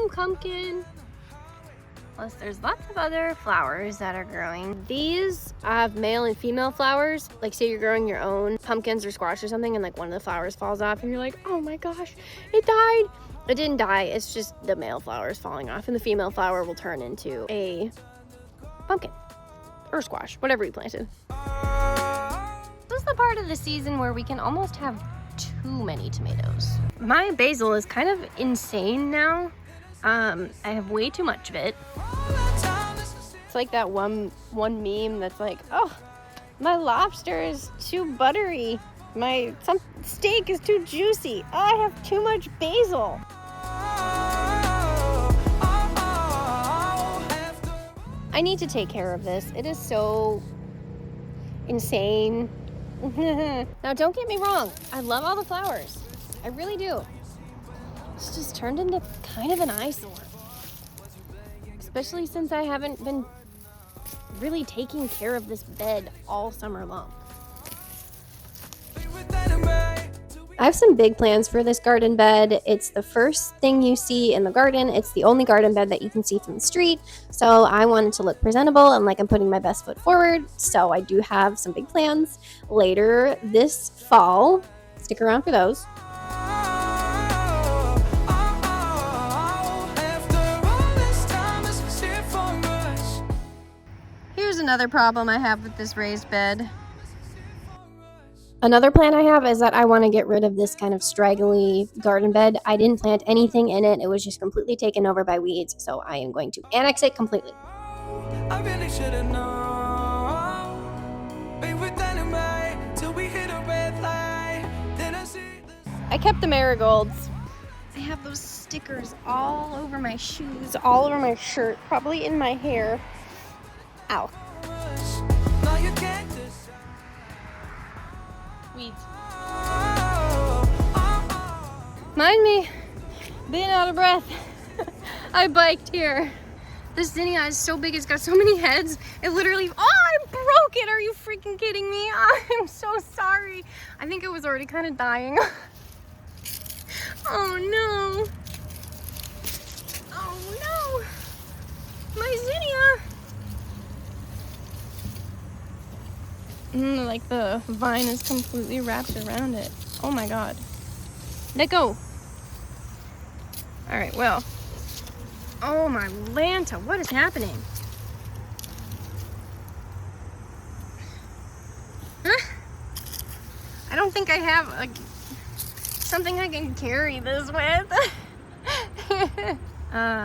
moon pumpkin. Plus there's lots of other flowers that are growing. These have male and female flowers. Like say you're growing your own pumpkins or squash or something and like one of the flowers falls off and you're like, oh my gosh, it died. It didn't die, it's just the male flowers falling off and the female flower will turn into a pumpkin or squash, whatever you planted. This is the part of the season where we can almost have too many tomatoes. My basil is kind of insane now. I have way too much of it. It's like that one meme that's like, oh, my lobster is too buttery. My steak is too juicy. Oh, I have too much basil. I need to take care of this. It is so insane. Now, don't get me wrong. I love all the flowers. I really do. It's just turned into kind of an eyesore. Especially since I haven't been really taking care of this bed all summer long. I have some big plans for this garden bed. It's the first thing you see in the garden. It's the only garden bed that you can see from the street. So I want it to look presentable and like I'm putting my best foot forward. So I do have some big plans later this fall. Stick around for those. Here's another problem I have with this raised bed. Another plan I have is that I want to get rid of this kind of straggly garden bed. I didn't plant anything in it. It was just completely taken over by weeds. So I am going to annex it completely. I really should have known. Be with anyway till we hit a red light. Then I see this. I kept the marigolds. I have those stickers all over my shoes, all over my shirt, probably in my hair. Ow. Weeds. Mind me being out of breath. I biked here. This zinnia is so big, it's got so many heads. It literally, oh, I broke it. Are you freaking kidding me? I'm so sorry. I think it was already kind of dying. Oh no. Oh no. My zinnia. Like the vine is completely wrapped around it. Oh my god. Let go. Alright, well. Oh my Lanta, what is happening? Huh? I don't think I have something I can carry this with.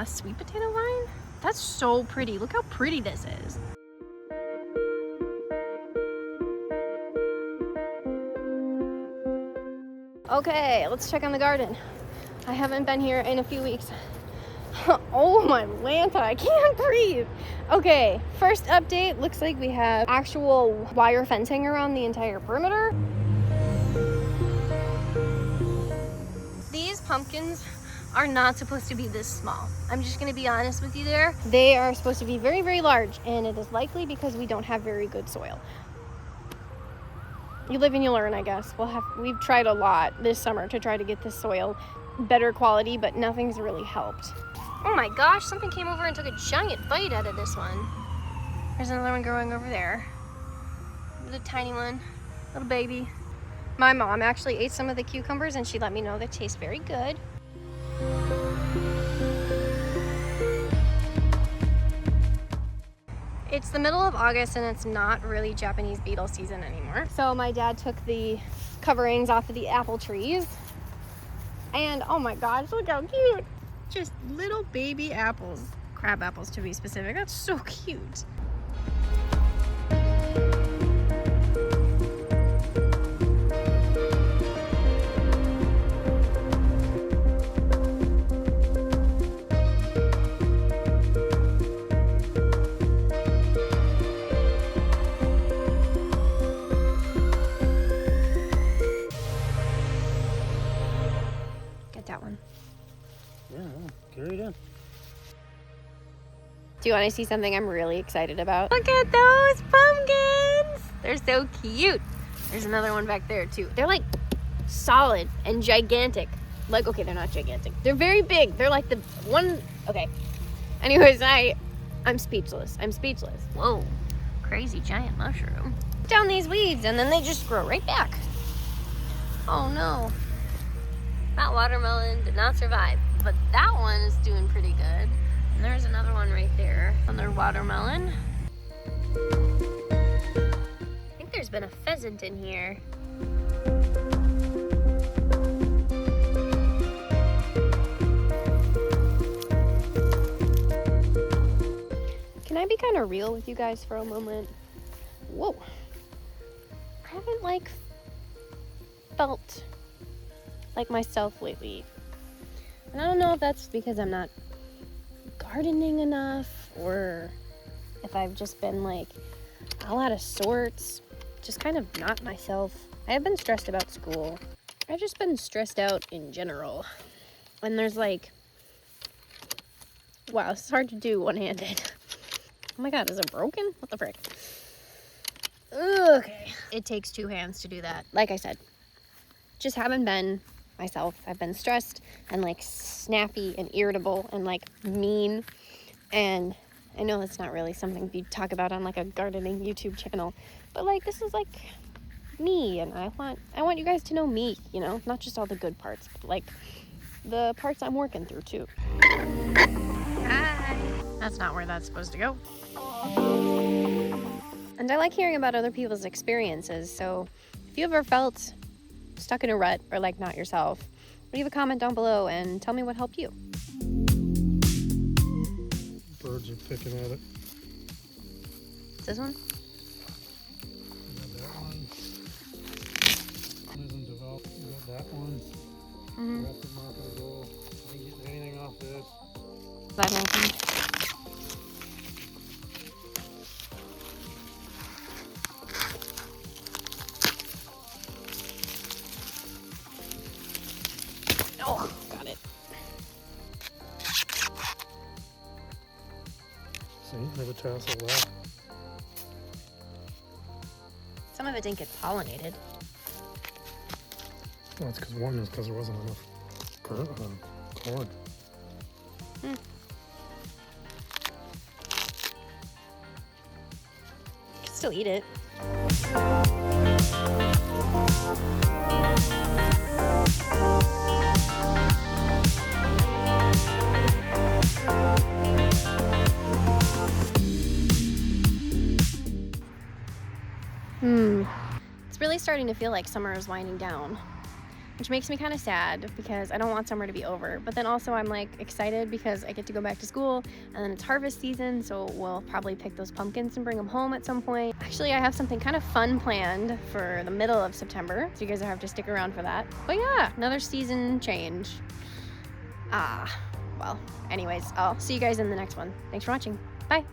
Sweet potato vine? That's so pretty. Look how pretty this is. Okay, let's check on the garden. I haven't been here in a few weeks. Oh my Lanta, I can't breathe. Okay, first update, looks like we have actual wire fencing around the entire perimeter. These pumpkins are not supposed to be this small. I'm just gonna be honest with you there. They are supposed to be very, very large, and it is likely because we don't have very good soil. You live and you learn, I guess. We've tried a lot this summer to try to get this soil better quality, but nothing's really helped. Oh my gosh, something came over and took a giant bite out of this one. There's another one growing over there. The tiny one, little baby. My mom actually ate some of the cucumbers and she let me know they taste very good. It's the middle of August and it's not really Japanese beetle season anymore. So my dad took the coverings off of the apple trees. And oh my gosh, look how cute. Just little baby apples. Crab apples to be specific. That's so cute. That one. Yeah, carry it in. Do you want to see something I'm really excited about? Look at those pumpkins! They're so cute. There's another one back there too. They're like solid and gigantic. Like, okay, they're not gigantic. They're very big. They're like the one, okay. Anyways, I'm speechless. I'm speechless. Whoa, crazy giant mushroom. Down these weeds and then they just grow right back. Oh no. That watermelon did not survive, but that one is doing pretty good. And there's another one right there, another watermelon. I think there's been a pheasant in here. Can I be kind of real with you guys for a moment? Whoa. I haven't like felt like myself lately. And I don't know if that's because I'm not gardening enough or if I've just been like all out of sorts, just kind of not myself. I have been stressed about school. I've just been stressed out in general. And there's like, wow, it's hard to do one-handed. Oh my God, is it broken? What the frick? Okay. It takes two hands to do that. Like I said, just haven't been myself. I've been stressed and like snappy and irritable and like mean. And I know that's not really something you talk about on like a gardening YouTube channel, but like this is like me, and I want you guys to know me, you know, not just all the good parts, but like the parts I'm working through too. Hi. That's not where that's supposed to go. And I like hearing about other people's experiences, so if you ever felt stuck in a rut or like not yourself, leave a comment down below and tell me what helped you. Birds are picking at it. This one? You got that one. Isn't developed. You got that one. Mm-hmm. That's the mark of the goal. I ain't getting anything off this. That one. Oh, got it. See, never tassel left. Some of it didn't get pollinated. Well, it's because there wasn't enough corn. Hmm. You can still eat it. It's really starting to feel like summer is winding down, which makes me kind of sad because I don't want summer to be over. But then also I'm like excited because I get to go back to school and then it's harvest season, so we'll probably pick those pumpkins and bring them home at some point. Actually, I have something kind of fun planned for the middle of September, so you guys have to stick around for that. But yeah, another season change. Well, anyways, I'll see you guys in the next one. Thanks for watching. Bye.